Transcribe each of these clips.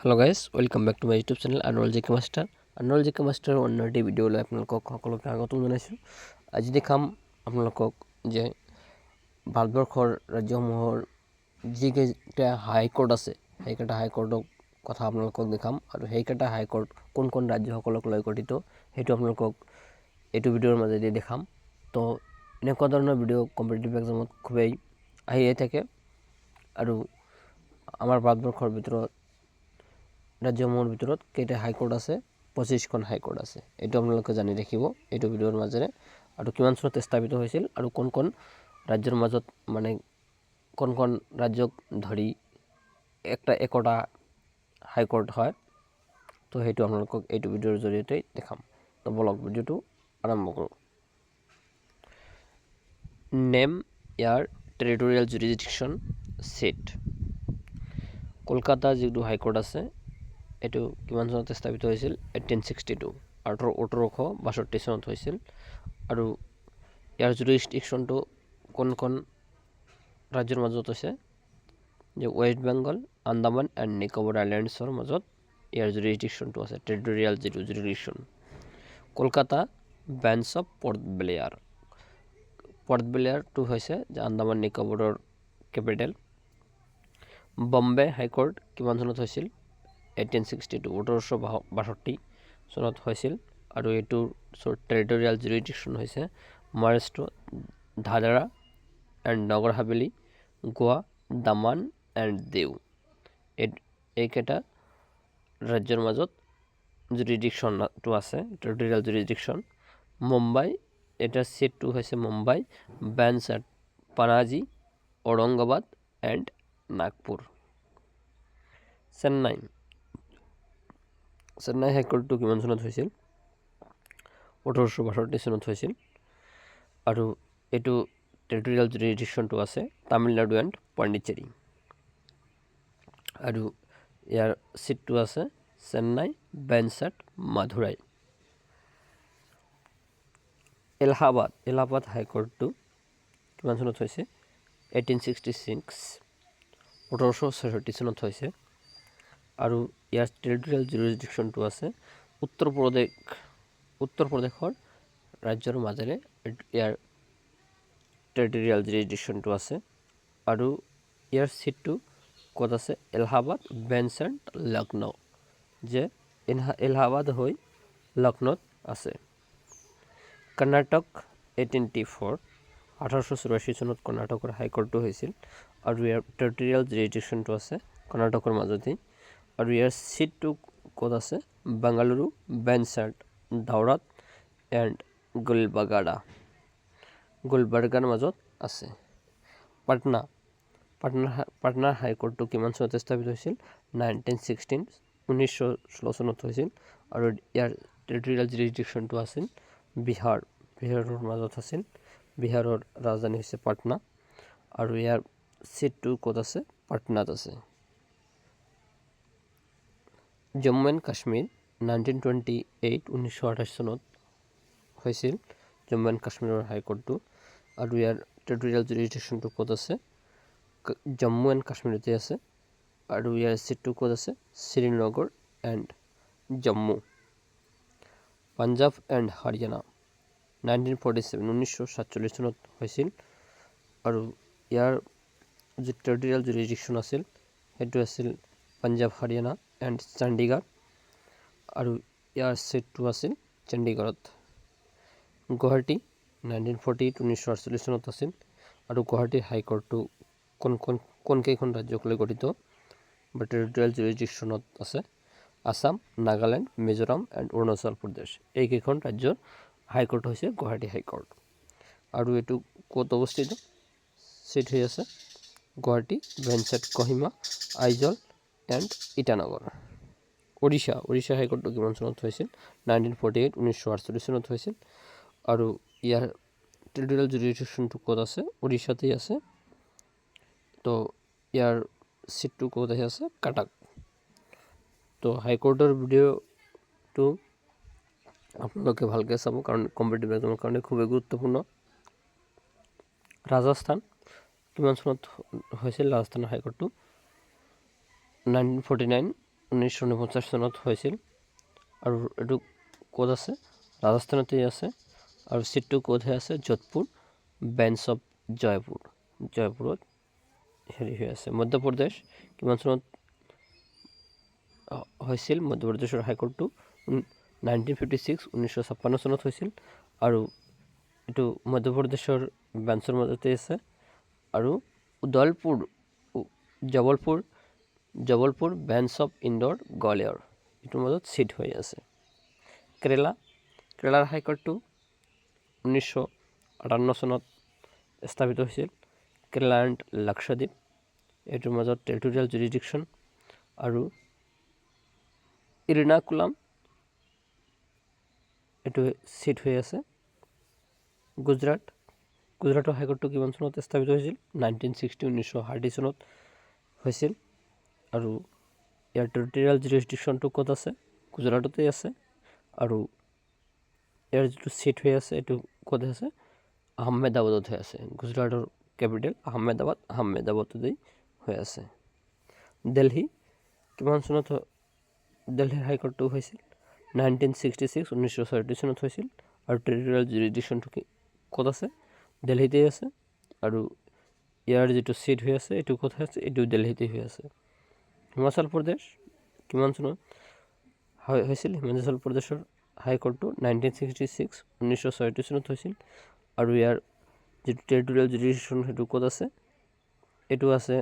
Hello' guys, welcome back to my YouTube channel Anowal GK master. Anwar জিকে মাষ্টাৰৰ অন্য এটি ভিডিঅ'লৈ আপোনালোকক সকলোকে স্বাগতম জনাইছোঁ। আজি দেখাম আপোনালোকক যে ভাৰতবৰ্ষৰ ৰাজ্যসমূহৰ যিকেইটা হাইকোৰ্ট আছে সেইকেইটা হাইকোৰ্টৰ কথা আপোনালোকক দেখাম, আৰু সেইকেইটা হাইকোৰ্ট কোন কোন ৰাজ্যসকলক লৈ গঠিত সেইটো আপোনালোকক এইটো ভিডিঅ'ৰ মাজেদি দেখাম। তো এনেকুৱা ধৰণৰ ভিডিঅ' কম্পিটিটিভ এক্সামত খুবেই আহিয়ে থাকে, আৰু আমাৰ ভাৰতবৰ্ষৰ ভিতৰত ৰাজ্যসমূহৰ ভিতৰত কেইটা হাইকোৰ্ট আছে? 25খন হাইকোৰ্ট আছে। এইটো আপোনালোকে জানি ৰাখিব এইটো ভিডিঅ'ৰ মাজেৰে। আৰু কিমান চনত স্থাপিত হৈছিল আৰু কোন কোন ৰাজ্যৰ মাজত মানে কোন কোন ৰাজ্যক ধৰি একোটা হাইকোৰ্ট হয়, তো সেইটো আপোনালোকক এইটো ভিডিঅ'ৰ জৰিয়তে দেখাম। তো বলক ভিডিঅ'টো আৰম্ভ কৰোঁ। নেম ইয়াৰ টেৰিটৰিয়েল জুৰিডিকশ্যন ছিট। কলকাতা যিটো হাইকোৰ্ট আছে এইটো কিমান চনত স্থাপিত হৈছিল? 1862, 1862 চনত হৈছিল। আৰু ইয়াৰ জুৰিডিকশ্যনটো কোন কোন ৰাজ্যৰ মাজত আছে? যে ৱেষ্ট বেংগল, আন্দামান এণ্ড নিকোবৰ আইলেণ্ডছৰ মাজত ইয়াৰ জুৰিডিকশ্যনটো আছে, টেৰিটৰিয়েল যিটো jurisdiction. Kolkata bench of Port Blair. Port ব্লেয়াৰটো হৈছে যে আন্দামান নিকোবৰৰ কেপিটেল। বম্বে হাইকোৰ্ট কিমান চনত হৈছিল? 1862, 1862 চনত হৈছিল। আৰু এইটোৰ টেৰিটৰিয়েল জুৰিডিকশ্যন হৈছে Maharashtra, Dadra and Nagar Haveli, Goa, Daman and দিউ। এইকেইটা ৰাজ্যৰ মাজত জুৰিডিকশ্যনটো আছে, টেৰিটৰিয়েল জুৰিডিকশ্যন। মুম্বাই, এটাৰ ছিটটো হৈছে Mumbai, bench at Panaji, Aurangabad and Nagpur. Chennai, Chennai হাইকোৰ্টটো কিমান চনত হৈছিল? 1862 চনত হৈছিল। আৰু এইটো টেৰিটৰিয়েল জুৰিডিকশ্যনটো আছে তামিলনাডু এণ্ড পণ্ডিচেৰী। আৰু ইয়াৰ ছিটটো আছে চেন্নাই, বেঞ্চ এট মাধুৰাই। এলাহাবাদ, এলাহাবাদ হাইকোৰ্টটো কিমান চনত হৈছে? 1866, 1866 চনত হৈছে। আৰু ইয়াৰ টেৰিটৰিয়েল জুৰিডিকশ্যনটো আছে উত্তৰ প্ৰদেশৰ ৰাজ্যৰ মাজেৰে ইয়াৰ টেৰিটৰিয়েল জুৰিডিকশ্যনটো আছে। আৰু ইয়াৰ ছিটটো ক'ত আছে? এলাহাবাদ, বেঞ্চ এণ্ড লক্ষ্ণৌ, যে এলাহাবাদ হৈ লক্ষ্ণৌত আছে। কৰ্ণাটক 1884, 1884 চনত কৰ্ণাটকৰ হাইকোৰ্টটো হৈছিল। আৰু ইয়াৰ টেৰিটৰিয়েল জুৰিডিকশ্যনটো আছে কৰ্ণাটকৰ মাজতেই। আৰু ইয়াৰ ছিটটো ক'ত আছে? বেংগালুৰু, বেঞ্চ এট দাউৰাত এণ্ড গুলবাৰ্গাৰ মাজত আছে। পাটনা, পাটনাৰ হাইকোৰ্টটো কিমান চনত স্থাপিত হৈছিল? 1916, 1916 চনত হৈছিল। আৰু ইয়াৰ টেৰিটৰিয়েল জুৰিডিকশ্যনটো আছিল বিহাৰৰ মাজত আছিল। বিহাৰৰ ৰাজধানী হৈছে পাটনা। আৰু ইয়াৰ ছিটটো ক'ত আছে? পাটনাত আছে। জম্মু এণ্ড কাশ্মীৰ 1928, 1928 চনত হৈছিল জম্মু এণ্ড কাশ্মীৰৰ হাইকোৰ্টটো। আৰু ইয়াৰ টেৰিটৰিয়েল জুৰিডিকশ্যনটো ক'ত আছে? জম্মু এণ্ড কাশ্মীৰতে আছে। আৰু ইয়াৰ ছিটটো ক'ত আছে? শ্ৰীনগৰ এণ্ড জম্মু। পাঞ্জাৱ এণ্ড হাৰিয়ানা 1947, 1947 চনত হৈছিল। আৰু ইয়াৰ যি টেৰিটৰিয়েল জুৰিডিকশ্যন আছিল সেইটো আছিল পাঞ্জাৱ, হাৰিয়ানা এণ্ড চণ্ডীগড়। আৰু ইয়াৰ ছিটটো আছিল চণ্ডীগড়ত। গুৱাহাটী 1948, 1948 চনত আছিল। আৰু গুৱাহাটীৰ হাইকোৰ্টটো কোনকেইখন ৰাজ্যক লৈ গঠিত বা টেৰিটৰিয়েল জুৰিডিকশ্যনত আছে? আসাম, নাগালেণ্ড, মিজোৰাম এণ্ড অৰুণাচল প্ৰদেশ। এইকেইখন ৰাজ্যৰ হাইকোৰ্ট হৈছে গুৱাহাটী হাইকোৰ্ট। আৰু এইটো ক'ত অৱস্থিত? ছিট হৈ আছে Guwahati, bench at Kohima, Aizawl and Itanagar. Orissa হাইকোৰ্টটো কিমান চনত হৈছিল? 1948, 1948 চনত হৈছিল। আৰু ইয়াৰ টেৰিটৰিয়েল জুৰিডিকশ্যনটো ক'ত আছে? উৰিষ্যাতেই আছে। তো ইয়াৰ ছিটটো ক'ত আছে? কাটাক। তো হাইকোৰ্টৰ ভিডিঅ'টো আপোনালোকে ভালকৈ চাব, কাৰণ কম্পিটিটিভ এক্সামৰ কাৰণে খুবেই গুৰুত্বপূৰ্ণ। ৰাজস্থান কিমান চনত হৈছিল? ৰাজস্থানৰ হাইকোৰ্টটো 1949, 1949 চনত হৈছিল আৰু এইটো ক'ত আছে ৰাজস্থানতেই আছে আৰু চিটটো ক'তহে আছে যোধপুৰ বেঞ্চ অফ জয়পুৰত হেৰি হৈ আছে। মধ্যপ্ৰদেশ কিমান চনত হৈছিল? মধ্যপ্ৰদেশৰ হাইকোৰ্টটো 1956 চনত হৈছিল আৰু এইটো মধ্যপ্ৰদেশৰ বেঞ্চৰ মাজতে আছে আৰু জবলপুৰ বেঞ্চ অফ ইন্দোৰ গোৱালিয়ৰ এইটোৰ মাজত চিট হৈ আছে। কেৰালাৰ হাইকোৰ্টটো 1958 চনত স্থাপিত হৈছিল। কেৰালা এণ্ড লাক্ষাদ্বীপ এইটোৰ মাজত টেৰিটৰিয়েল জুৰিডিকশ্যন আৰু ইৰিনাকুলাম এইটো চিট হৈ আছে। গুজৰাটৰ হাইকোৰ্টটো কিমান চনত স্থাপিত হৈছিল? 1960 চনত হৈছিল আৰু ইয়াৰ টেৰিটৰিয়েল জুৰিডিকশ্যনটো ক'ত আছে? গুজৰাটতেই আছে আৰু ইয়াৰ যিটো চিট হৈ আছে এইটো ক'ত আছে? আহমেদাবাদতহে আছে। গুজৰাটৰ কেপিটেল আহমেদাবাদতেই হৈ আছে। দিল্লী কিমান চনত দিল্লীৰ হাইকোৰ্টটো হৈছিল? 1966 চনত হৈছিল আৰু টেৰিটৰিয়েল জুৰিডিকশ্যনটো ক'ত আছে? দিল্লীতেই আছে আৰু ইয়াৰ যিটো চিট হৈ আছে এইটো ক'ত আছে? এইটো দিল্লীতেই হৈ আছে। হিমাচল প্ৰদেশ কিমান চনত হৈছিল? হিমাচল প্ৰদেশৰ হাইকোৰ্টটো 1966 চনত হৈছিল আৰু ইয়াৰ যিটো টেৰিটৰিয়েল জুৰিডিকশ্যন সেইটো ক'ত আছে? এইটো আছে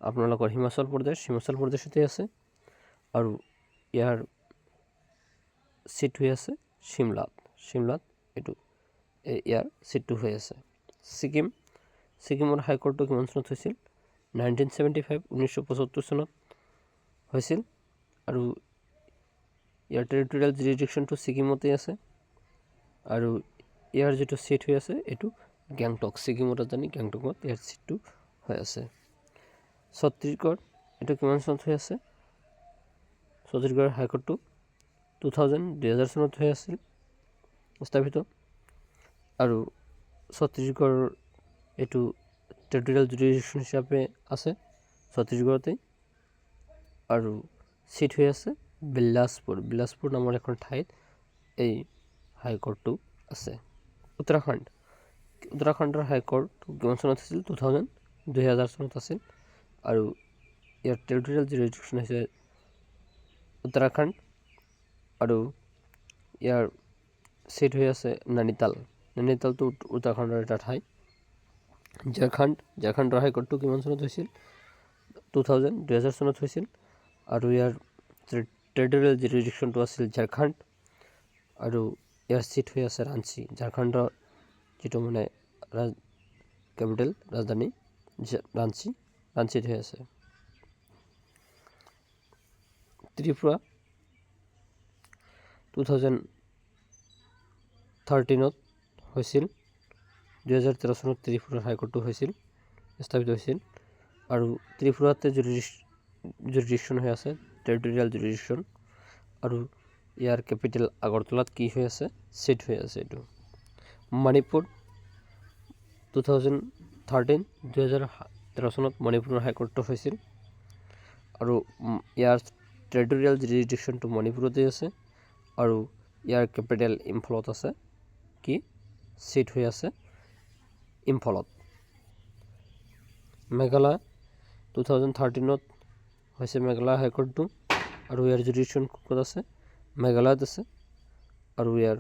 আপোনালোকৰ হিমাচল প্ৰদেশতে আছে আৰু ইয়াৰ চিট হৈ আছে চিমলাত এইটো ইয়াৰ চিটটো হৈ আছে। ছিকিমৰ হাইকোৰ্টটো কিমান চনত হৈছিল? 1975 চনত হৈছিল আৰু ইয়াৰ টেৰিটৰিয়েল জুৰিডিকশ্যনটো ছিকিমতেই আছে আৰু ইয়াৰ যিটো চিট হৈ আছে এইটো গেংটক, ছিকিমৰ ৰাজধানী গেংটকত ইয়াৰ চিটটো হৈ আছে। ছত্তীশগড় এইটো কিমান চনত হৈ আছে? ছত্তীশগড়ৰ হাইকোৰ্টটো 2000 চনত হৈ আছিল স্থাপিত আৰু ছত্তীশগড়ৰ এইটো টেৰিটৰিয়েল জুৰিডিকশ্যন হিচাপে আছে ছত্তীশগড়তেই আৰু চিট হৈ আছে বিলাসপুৰ নামৰ এখন ঠাইত এই হাইকোৰ্টটো আছে। উত্তৰাখণ্ডৰ হাইকোৰ্টটো কিমান চনত আছিল? 2000 চনত আছিল আৰু ইয়াৰ টেৰিটৰিয়েল জুৰিডিকশ্যন হৈছে উত্তৰাখণ্ড আৰু ইয়াৰ চিট হৈ আছে নৈনিতালটো উত্তৰাখণ্ডৰ এটা ঠাই। ঝাৰখণ্ডৰ হাইকোৰ্টটো কিমান চনত হৈছিল? 2000 চনত হৈছিল আৰু ইয়াৰ টেৰিটৰিয়েল জুৰিডিকশ্যনটো আছিল ঝাৰখণ্ড আৰু ইয়াৰ চিট হৈ আছে ৰাঞ্চি। ঝাৰখণ্ডৰ যিটো মানে কেপিটেল ৰাজধানী ৰাঞ্চিত হৈ আছে। ত্ৰিপুৰা 2013 হৈছিল। 2013 চনত ত্ৰিপুৰাৰ হাইকোৰ্টটো স্থাপিত হৈছিল আৰু ত্ৰিপুৰাতে জুৰিডিকশ্যন হৈ আছে টেৰিটৰিয়েল জুৰিডিকশ্যন আৰু ইয়াৰ কেপিটেল আগৰতলাত কি হৈ আছে? চিট হৈ আছে এইটো। মণিপুৰ 2013 চনত মণিপুৰৰ হাইকোৰ্টটো হৈছিল আৰু ইয়াৰ টেৰিটৰিয়েল জুৰিডিকশ্যনটো মণিপুৰতেই আছে আৰু ইয়াৰ কেপিটেল ইম্ফলত আছে। কি চিট হৈ আছে ইম্ফলত। মেঘালয় 2013 হৈছে মেঘালয় হাইকোৰ্টটো আৰু ইয়াৰ জুৰিডিকশ্যন ক'ত আছে? মেঘালয়ত আছে আৰু ইয়াৰ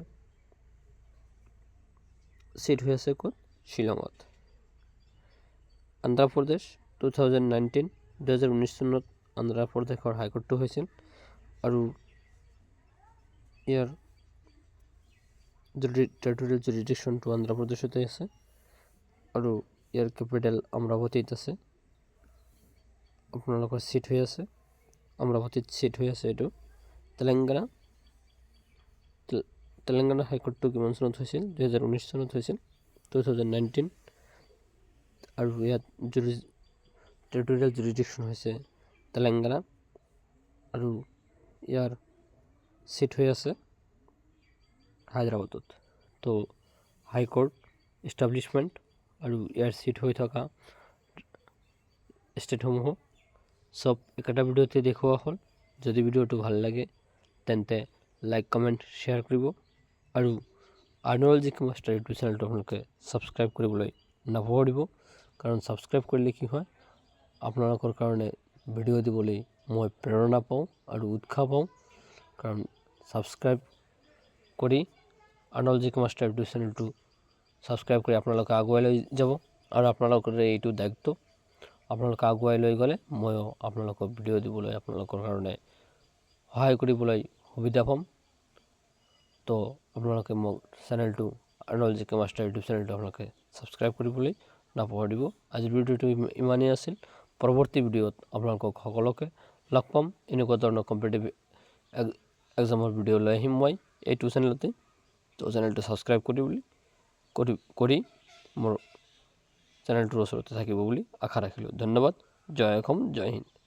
চিট হৈ আছে ক'ত? শ্বিলঙত। অন্ধ্ৰপ্ৰদেশ 2019 চনত অন্ধ্ৰপ্ৰদেশৰ হাইকোৰ্টটো হৈছিল আৰু ইয়াৰ টেৰিটৰিয়েল জুৰিডিকশ্যনটো অন্ধ্ৰপ্ৰদেশতে আছে আৰু ইয়াৰ কেপিটেল অমৰাৱতীত আছে। আপোনালোকৰ চিট হৈ আছে অমৰাৱতীত চিট হৈ আছে এইটো। তেলেংগানা হাইকোৰ্টটো কিমান চনত হৈছিল? 2019 চনত হৈছিল 2019 আৰু ইয়াত টেৰিটৰিয়েল জুৰিডিকশ্যন হৈছে তেলেংগানা আৰু ইয়াৰ চিট হৈ আছে হায়দৰাবাদত। তো হাইকোৰ্ট এষ্টাব্লিছমেণ্ট আৰু ইয়াৰ চিট হৈ থকা ষ্টেটসমূহ চব একেটা ভিডিঅ'তে দেখুওৱা হ'ল। যদি ভিডিঅ'টো ভাল লাগে তেন্তে লাইক কমেণ্ট শ্বেয়াৰ কৰিব আৰু আৰ্ণৰেল জি কে মাষ্টাৰ ইউটিউব চেনেলটো আপোনালোকে ছাবস্ক্ৰাইব কৰিবলৈ নাপাহৰিব, কাৰণ ছাবস্ক্ৰাইব কৰিলে কি হয়, আপোনালোকৰ কাৰণে ভিডিঅ' দিবলৈ মই প্ৰেৰণা পাওঁ আৰু উৎসাহ পাওঁ। কাৰণ ছাবস্ক্ৰাইব কৰি আৰ্ণৰেল জি কে মাষ্টাৰ ইউটিউব চেনেলটো ছাবস্ক্ৰাইব কৰি আপোনালোকে আগুৱাই লৈ যাব, আৰু আপোনালোকৰ এইটো দায়িত্ব। আপোনালোকে আগুৱাই লৈ গ'লে ময়ো আপোনালোকক ভিডিঅ' দিবলৈ আপোনালোকৰ কাৰণে সহায় কৰিবলৈ সুবিধা পাম। তো আপোনালোকে মোক চেনেলটো আৰ্ণৰেল জি কে মাষ্টাৰ ইউটিউব চেনেলটো আপোনালোকে ছাবস্ক্ৰাইব কৰিবলৈ নাপাহৰিব। আজিৰ ভিডিঅ'টো ইমানেই আছিল। পৰৱৰ্তী ভিডিঅ'ত আপোনালোকক সকলোকে লগ পাম। এনেকুৱা ধৰণৰ কম্পিটিটিভ এক্সামৰ ভিডিঅ' লৈ আহিম মই এইটো চেনেলতে। তো চেনেলটো ছাবস্ক্ৰাইব কৰি মোৰ চেনেলটোৰ ওচৰতে থাকিব বুলি আশা ৰাখিলোঁ। ধন্যবাদ। জয় অসম, জয় হিন্দ।